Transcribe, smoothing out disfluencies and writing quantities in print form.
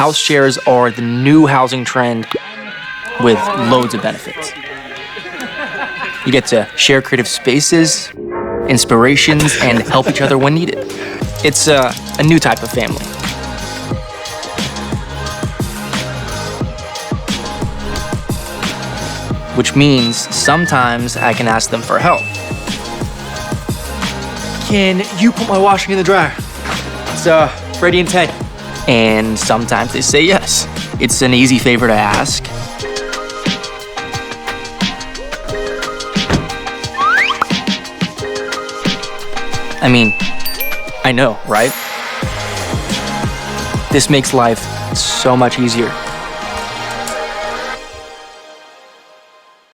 House shares are the new housing trend with loads of benefits. You get to share creative spaces, inspirations, and help each other when needed. It's a new type of family. Which means sometimes I can ask them for help. Can you put my washing in the dryer? It's ready in 10. And sometimes they say yes. It's an easy favor to ask. I mean, I know, right? This makes life so much easier.